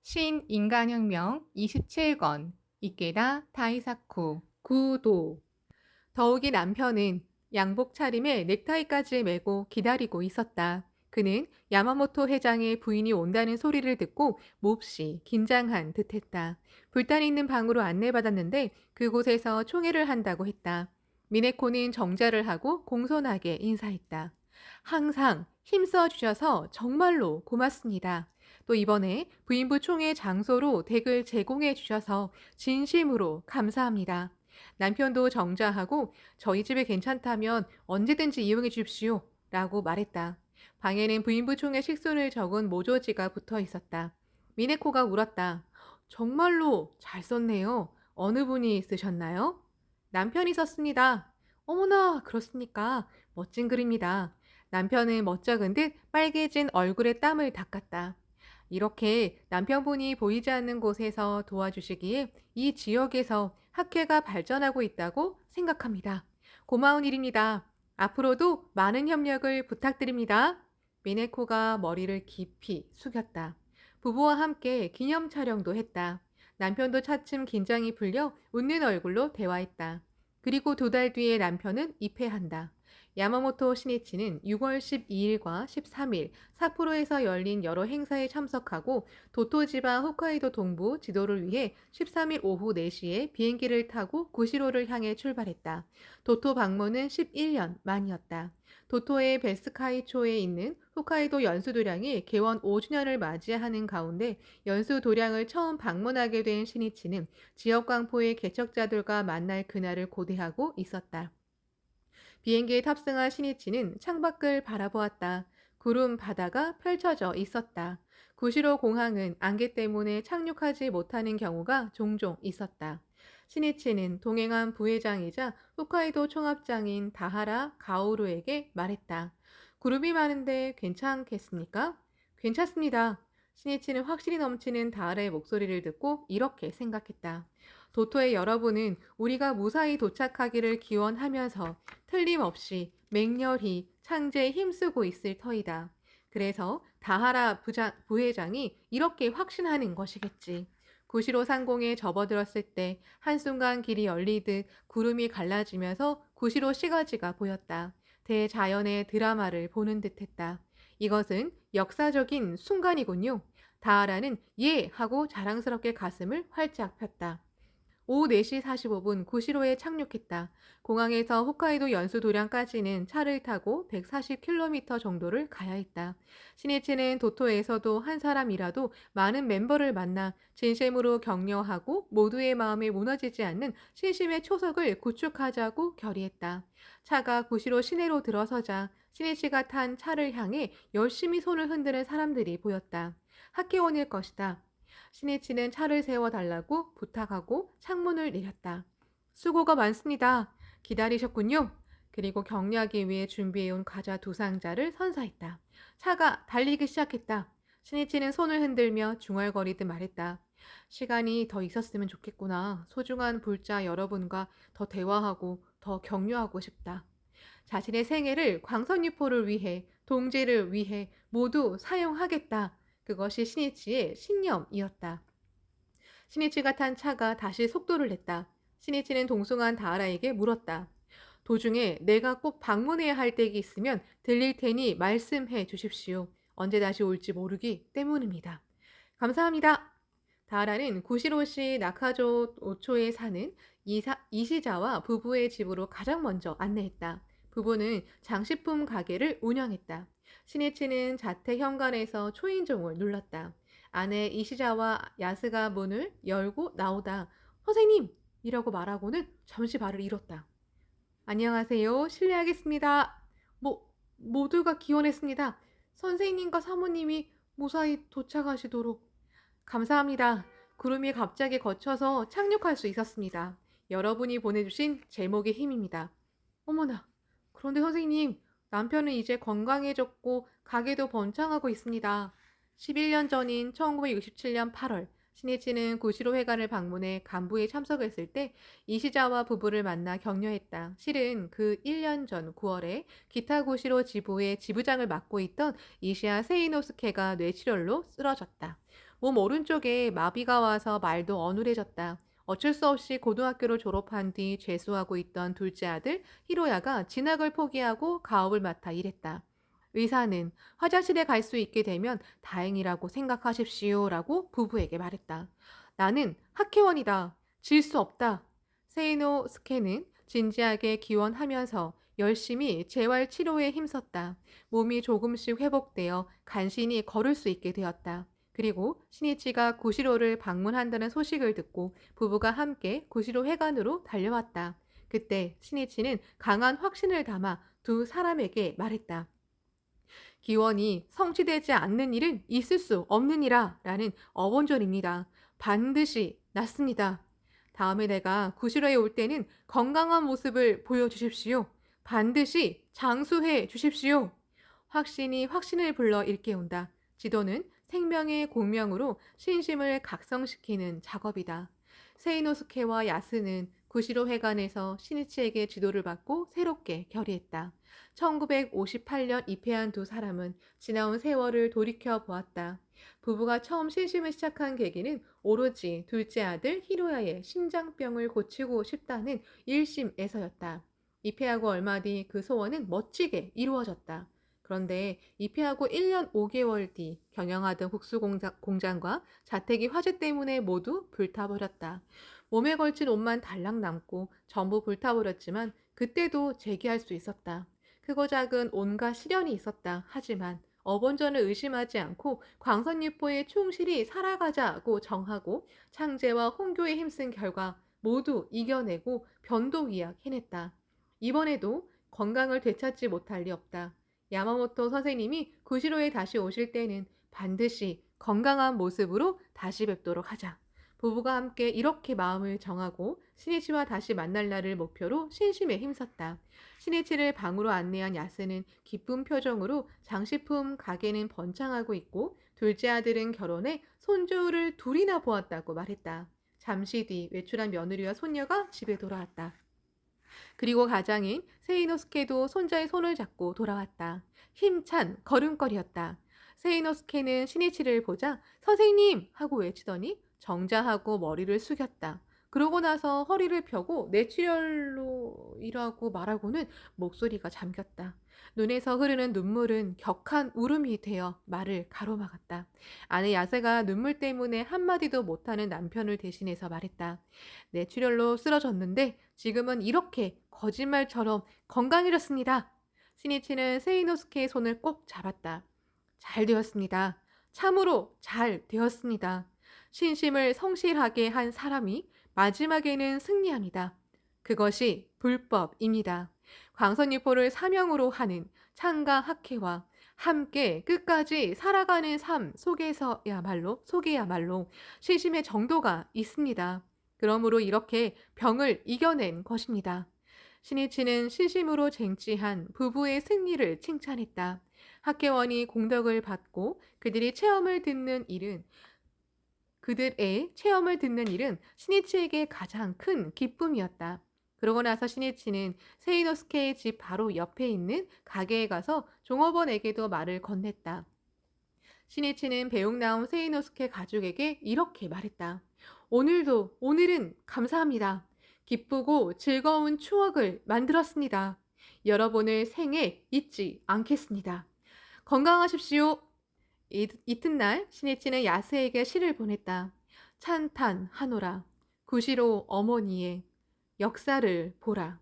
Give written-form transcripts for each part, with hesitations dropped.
신인간혁명 27권 이케다 다이사쿠 구도. 더욱이 남편은 양복 차림에 넥타이까지 메고 기다리고 있었다. 그는 야마모토 회장의 부인이 온다는 소리를 듣고 몹시 긴장한 듯했다. 불단 있는 방으로 안내받았는데 그곳에서 총회를 한다고 했다. 미네코는 정자를 하고 공손하게 인사했다. 항상 힘써 주셔서 정말로 고맙습니다. 또 이번에 부인부 총회 장소로 댁을 제공해 주셔서 진심으로 감사합니다. 남편도 정자하고 저희 집에 괜찮다면 언제든지 이용해 주십시오. 라고 말했다. 방에는 부인부 총회 식순을 적은 모조지가 붙어 있었다. 미네코가 울었다. 정말로 잘 썼네요. 어느 분이 쓰셨나요? 남편이 썼습니다. 어머나, 그렇습니까? 멋진 글입니다. 남편은 멋쩍은 듯 빨개진 얼굴에 땀을 닦았다. 이렇게 남편분이 보이지 않는 곳에서 도와주시기에 이 지역에서 학회가 발전하고 있다고 생각합니다. 고마운 일입니다. 앞으로도 많은 협력을 부탁드립니다. 미네코가 머리를 깊이 숙였다. 부부와 함께 기념 촬영도 했다. 남편도 차츰 긴장이 풀려 웃는 얼굴로 대화했다. 그리고 2달 뒤에 남편은 입회한다. 야마모토 시니치는 6월 12일과 13일 삿포로에서 열린 여러 행사에 참석하고 도토지방 홋카이도 동부 지도를 위해 13일 오후 4시에 비행기를 타고 구시로를 향해 출발했다. 도토 방문은 11년 만이었다. 도토의 베스카이초에 있는 홋카이도 연수도량이 개원 5주년을 맞이하는 가운데 연수도량을 처음 방문하게 된 시니치는 지역 광포의 개척자들과 만날 그날을 고대하고 있었다. 비행기에 탑승한 시니치는 창밖을 바라보았다. 구름 바다가 펼쳐져 있었다. 구시로 공항은 안개 때문에 착륙하지 못하는 경우가 종종 있었다. 시니치는 동행한 부회장이자 홋카이도 총합장인 다하라 가오루에게 말했다. 구름이 많은데 괜찮겠습니까? 괜찮습니다. 시니치는 확실히 넘치는 다하라의 목소리를 듣고 이렇게 생각했다. 도토의 여러분은 우리가 무사히 도착하기를 기원하면서 틀림없이 맹렬히 창제에 힘쓰고 있을 터이다. 그래서 다하라 부회장이 이렇게 확신하는 것이겠지. 구시로 상공에 접어들었을 때 한순간 길이 열리듯 구름이 갈라지면서 구시로 시가지가 보였다. 대자연의 드라마를 보는 듯했다. 이것은 역사적인 순간이군요. 다하라는 예 하고 자랑스럽게 가슴을 활짝 폈다. 오후 4시 45분 구시로에 착륙했다. 공항에서 홋카이도 연수도량까지는 차를 타고 140km 정도를 가야 했다. 시니치는 도토에서도 한 사람이라도 많은 멤버를 만나 진심으로 격려하고 모두의 마음에 무너지지 않는 신심의 초석을 구축하자고 결의했다. 차가 구시로 시내로 들어서자 시니치가 탄 차를 향해 열심히 손을 흔드는 사람들이 보였다. 학회원일 것이다. 시니치는 차를 세워달라고 부탁하고 창문을 내렸다. 수고가 많습니다. 기다리셨군요. 그리고 격려하기 위해 준비해온 과자 2상자를 선사했다. 차가 달리기 시작했다. 시니치는 손을 흔들며 중얼거리듯 말했다. 시간이 더 있었으면 좋겠구나. 소중한 불자 여러분과 더 대화하고 더 격려하고 싶다. 자신의 생애를 광선유포를 위해, 동지를 위해 모두 사용하겠다. 그것이 시니치의 신념이었다. 시니치가 탄 차가 다시 속도를 냈다. 시니치는 동승한 다하라에게 물었다. 도중에 내가 꼭 방문해야 할 댁이 있으면 들릴 테니 말씀해 주십시오. 언제 다시 올지 모르기 때문입니다. 감사합니다. 다하라는 구시로시 나카조 오초에 사는 이시자와 부부의 집으로 가장 먼저 안내했다. 부부는 장식품 가게를 운영했다. 시니치는 자택 현관에서 초인종을 눌렀다. 아내 이시자와 야스가 문을 열고 나오다 선생님! 이라고 말하고는 잠시 발을 잃었다. 안녕하세요. 실례하겠습니다. 모두가 기원했습니다. 선생님과 사모님이 무사히 도착하시도록. 감사합니다. 구름이 갑자기 걷혀서 착륙할 수 있었습니다. 여러분이 보내주신 제목의 힘입니다. 어머나, 그런데 선생님, 남편은 이제 건강해졌고 가게도 번창하고 있습니다. 11년 전인 1967년 8월, 신이치는 구시로 회관을 방문해 간부에 참석했을 때 이시자와 부부를 만나 격려했다. 실은 그 1년 전 9월에 기타 구시로 지부의 지부장을 맡고 있던 이시야 세이노스케가 뇌출혈로 쓰러졌다. 몸 오른쪽에 마비가 와서 말도 어눌해졌다. 어쩔 수 없이 고등학교를 졸업한 뒤 재수하고 있던 둘째 아들 히로야가 진학을 포기하고 가업을 맡아 일했다. 의사는 화장실에 갈 수 있게 되면 다행이라고 생각하십시오라고 부부에게 말했다. 나는 학회원이다. 질 수 없다. 세이노 스케는 진지하게 기원하면서 열심히 재활 치료에 힘썼다. 몸이 조금씩 회복되어 간신히 걸을 수 있게 되었다. 그리고 신이치가 구시로를 방문한다는 소식을 듣고 부부가 함께 구시로 회관으로 달려왔다. 그때 신이치는 강한 확신을 담아 두 사람에게 말했다. 기원이 성취되지 않는 일은 있을 수 없느니라 라는 어원절입니다. 반드시 낫습니다. 다음에 내가 구실호에 올 때는 건강한 모습을 보여주십시오. 반드시 장수해 주십시오. 확신이 확신을 불러 일깨운다. 지도는 생명의 공명으로 신심을 각성시키는 작업이다. 세이노스케와 야스는 구시로 회관에서 시니치에게 지도를 받고 새롭게 결의했다. 1958년 입회한 두 사람은 지나온 세월을 돌이켜 보았다. 부부가 처음 신심을 시작한 계기는 오로지 둘째 아들 히로야의 심장병을 고치고 싶다는 일심에서였다. 입회하고 얼마 뒤 그 소원은 멋지게 이루어졌다. 그런데 입회하고 1년 5개월 뒤 경영하던 국수공장과 자택이 화재 때문에 모두 불타버렸다. 몸에 걸친 옷만 달랑 남고 전부 불타버렸지만 그때도 재기할 수 있었다. 크고 작은 온갖 시련이 있었다. 하지만 어본전을 의심하지 않고 광선유포에 충실히 살아가자고 정하고 창제와 홍교에 힘쓴 결과 모두 이겨내고 변도위약 해냈다. 이번에도 건강을 되찾지 못할 리 없다. 야마모토 선생님이 구시로에 다시 오실 때는 반드시 건강한 모습으로 다시 뵙도록 하자. 부부가 함께 이렇게 마음을 정하고 신이치와 다시 만날 날을 목표로 신심에 힘썼다. 신이치를 방으로 안내한 야스는 기쁜 표정으로 장식품 가게는 번창하고 있고 둘째 아들은 결혼해 손주를 둘이나 보았다고 말했다. 잠시 뒤 외출한 며느리와 손녀가 집에 돌아왔다. 그리고 가장인 세이노스케도 손자의 손을 잡고 돌아왔다. 힘찬 걸음걸이였다. 세이노스케는 신이치를 보자 선생님! 하고 외치더니 정자하고 머리를 숙였다. 그러고 나서 허리를 펴고 뇌출혈로이라고 말하고는 목소리가 잠겼다. 눈에서 흐르는 눈물은 격한 울음이 되어 말을 가로막았다. 아내 야세가 눈물 때문에 한마디도 못하는 남편을 대신해서 말했다. 뇌출혈로 쓰러졌는데 지금은 이렇게 거짓말처럼 건강해졌습니다. 신이치는 세이노스케의 손을 꼭 잡았다. 잘 되었습니다. 참으로 잘 되었습니다. 신심을 성실하게 한 사람이 마지막에는 승리합니다. 그것이 불법입니다. 광선유포를 사명으로 하는 창가 학회와 함께 끝까지 살아가는 삶 속에야말로 신심의 정도가 있습니다. 그러므로 이렇게 병을 이겨낸 것입니다. 신이치는 신심으로 쟁취한 부부의 승리를 칭찬했다. 학회원이 공덕을 받고 그들의 체험을 듣는 일은 신이치에게 가장 큰 기쁨이었다. 그러고 나서 신이치는 세이노스케의 집 바로 옆에 있는 가게에 가서 종업원에게도 말을 건넸다. 신이치는 배웅 나온 세이노스케 가족에게 이렇게 말했다. 오늘은 감사합니다. 기쁘고 즐거운 추억을 만들었습니다. 여러분을 생애 잊지 않겠습니다. 건강하십시오. 이튿날 신이치는 야스에게 시를 보냈다. 찬탄하노라. 구시로 어머니의 역사를 보라.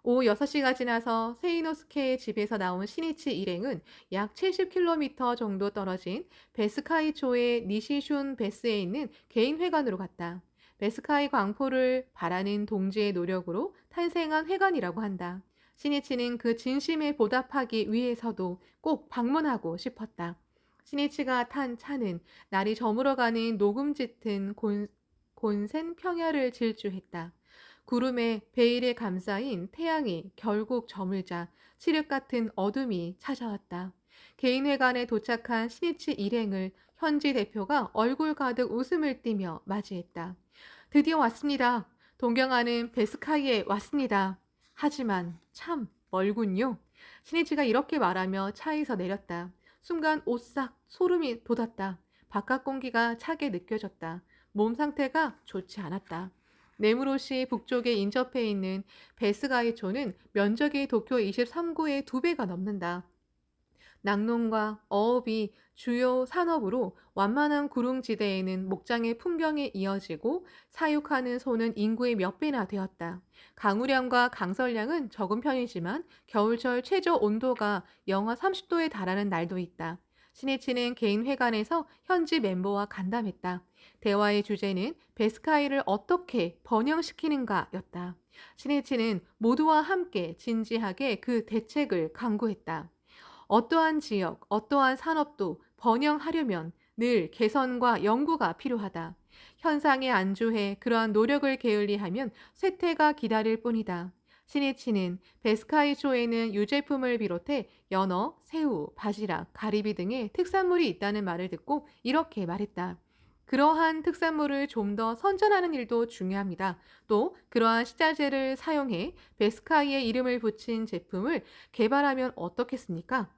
오후 6시가 지나서 세이노스케의 집에서 나온 신이치 일행은 약 70km 정도 떨어진 베스카이초의 니시슌 베스에 있는 개인 회관으로 갔다. 베스카이 광포를 바라는 동지의 노력으로 탄생한 회관이라고 한다. 신이치는 그 진심에 보답하기 위해서도 꼭 방문하고 싶었다. 신이치가 탄 차는 날이 저물어가는 녹음 짙은 곤센 평야를 질주했다. 구름에 베일에 감싸인 태양이 결국 저물자 칠흑 같은 어둠이 찾아왔다. 개인회관에 도착한 신이치 일행을 현지 대표가 얼굴 가득 웃음을 띠며 맞이했다. 드디어 왔습니다. 동경하는 베스카이에 왔습니다. 하지만 참 멀군요. 신이치가 이렇게 말하며 차에서 내렸다. 순간 오싹 소름이 돋았다. 바깥 공기가 차게 느껴졌다. 몸 상태가 좋지 않았다. 네무로시 북쪽에 인접해 있는 베스가이초는 면적이 도쿄 23구의 2배가 넘는다. 낙농과 어업이 주요 산업으로 완만한 구릉지대에는 목장의 풍경이 이어지고 사육하는 소는 인구의 몇 배나 되었다. 강우량과 강설량은 적은 편이지만 겨울철 최저 온도가 영하 30도에 달하는 날도 있다. 신이치는 개인 회관에서 현지 멤버와 간담했다. 대화의 주제는 베스카이를 어떻게 번영시키는가였다. 신이치는 모두와 함께 진지하게 그 대책을 강구했다. 어떠한 지역, 어떠한 산업도 번영하려면 늘 개선과 연구가 필요하다. 현상에 안주해 그러한 노력을 게을리하면 쇠퇴가 기다릴 뿐이다. 신이치는 베스카이초에는 유제품을 비롯해 연어, 새우, 바지락, 가리비 등의 특산물이 있다는 말을 듣고 이렇게 말했다. 그러한 특산물을 좀 더 선전하는 일도 중요합니다. 또 그러한 식자재를 사용해 베스카이의 이름을 붙인 제품을 개발하면 어떻겠습니까?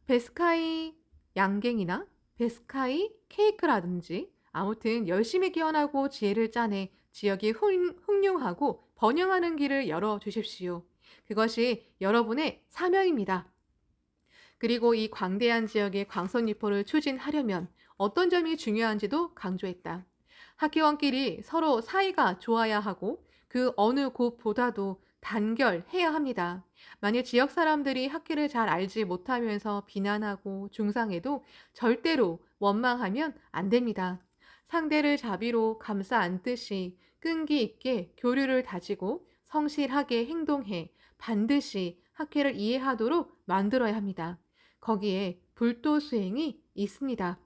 베스카이 양갱이나 베스카이 케이크라든지 아무튼 열심히 기원하고 지혜를 짜내 지역이 흉흉하고 번영하는 길을 열어주십시오. 그것이 여러분의 사명입니다. 그리고 이 광대한 지역의 광선 유포를 추진하려면 어떤 점이 중요한지도 강조했다. 학회원끼리 서로 사이가 좋아야 하고 그 어느 곳보다도 단결해야 합니다. 만일 지역 사람들이 학회를 잘 알지 못하면서 비난하고 중상해도 절대로 원망하면 안 됩니다. 상대를 자비로 감싸 안듯이 끈기 있게 교류를 다지고 성실하게 행동해 반드시 학회를 이해하도록 만들어야 합니다. 거기에 불도 수행이 있습니다.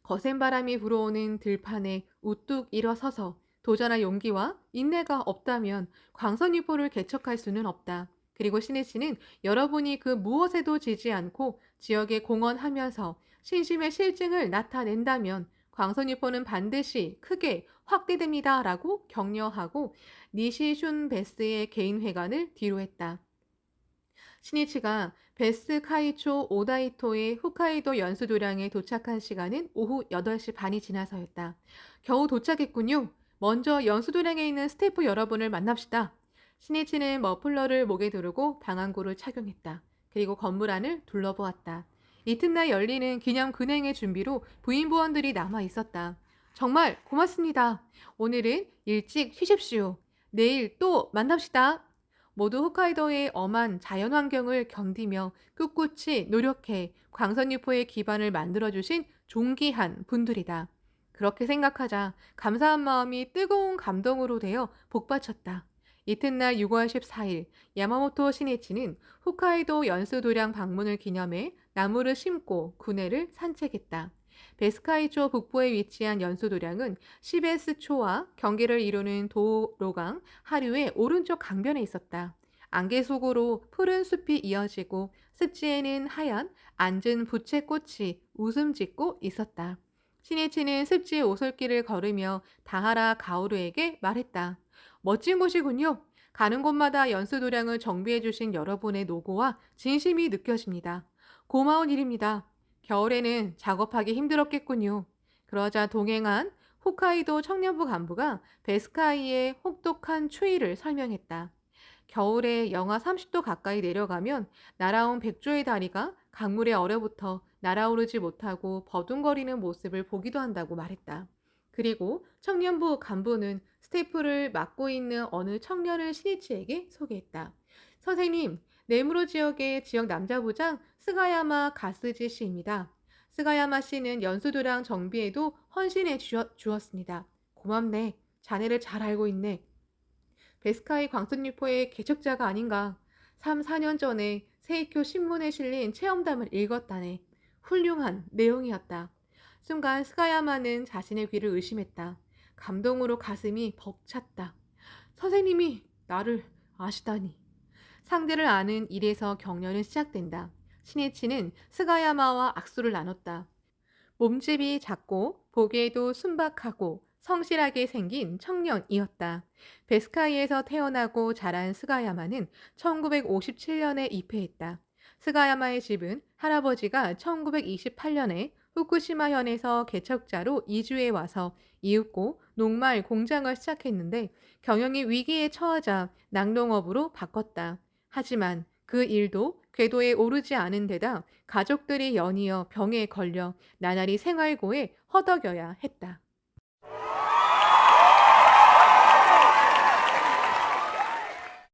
거센 바람이 불어오는 들판에 우뚝 일어서서 도전할 용기와 인내가 없다면 광선유포를 개척할 수는 없다. 그리고 신혜 씨는 여러분이 그 무엇에도 지지 않고 지역에 공헌하면서 신심의 실증을 나타낸다면 광선유포는 반드시 크게 확대됩니다. 라고 격려하고 니시슌 베스의 개인 회관을 뒤로했다. 신이치가 베스 카이초 오다이토의 홋카이도 연수도량에 도착한 시간은 오후 8시 반이 지나서였다. 겨우 도착했군요. 먼저 연수도량에 있는 스태프 여러분을 만납시다. 신이치는 머플러를 목에 두르고 방한구를 착용했다. 그리고 건물 안을 둘러보았다. 이튿날 열리는 기념 근행의 준비로 부인부원들이 남아 있었다. 정말 고맙습니다. 오늘은 일찍 쉬십시오. 내일 또 만납시다. 모두 홋카이도의 엄한 자연환경을 견디며 꿋꿋이 노력해 광선유포의 기반을 만들어주신 존귀한 분들이다. 그렇게 생각하자 감사한 마음이 뜨거운 감동으로 되어 복받쳤다. 이튿날 6월 14일 야마모토 시니치는 홋카이도 연수도량 방문을 기념해 나무를 심고 구내를 산책했다. 베스카이초 북부에 위치한 연수도량은 시베스초와 경계를 이루는 도로강 하류의 오른쪽 강변에 있었다. 안개 속으로 푸른 숲이 이어지고 습지에는 하얀 앉은 부채꽃이 웃음 짓고 있었다. 신이치는 습지 오솔길을 걸으며 다하라 가오루에게 말했다. 멋진 곳이군요. 가는 곳마다 연수도량을 정비해 주신 여러분의 노고와 진심이 느껴집니다. 고마운 일입니다. 겨울에는 작업하기 힘들었겠군요. 그러자 동행한 홋카이도 청년부 간부가 베스카이의 혹독한 추위를 설명했다. 겨울에 영하 30도 가까이 내려가면 날아온 백조의 다리가 강물에 얼어붙어 날아오르지 못하고 버둥거리는 모습을 보기도 한다고 말했다. 그리고 청년부 간부는 스태프를 맡고 있는 어느 청년을 신이치에게 소개했다. 선생님, 네무로 지역의 지역 남자부장 스가야마 가스지 씨입니다. 스가야마 씨는 연수도량 정비에도 헌신해 주었습니다. 고맙네. 자네를 잘 알고 있네. 베스카이 광선유포의 개척자가 아닌가. 3, 4년 전에 세이쿄 신문에 실린 체험담을 읽었다네. 훌륭한 내용이었다. 순간 스가야마는 자신의 귀를 의심했다. 감동으로 가슴이 벅찼다. 선생님이 나를 아시다니. 상대를 아는 일에서 격려는 시작된다. 신이치는 스가야마와 악수를 나눴다. 몸집이 작고 보기에도 순박하고 성실하게 생긴 청년이었다. 베스카이에서 태어나고 자란 스가야마는 1957년에 입회했다. 스가야마의 집은 할아버지가 1928년에 후쿠시마현에서 개척자로 이주해 와서 이윽고 녹말 공장을 시작했는데 경영이 위기에 처하자 낙농업으로 바꿨다. 하지만 그 일도 궤도에 오르지 않은 데다 가족들이 연이어 병에 걸려 나날이 생활고에 허덕여야 했다.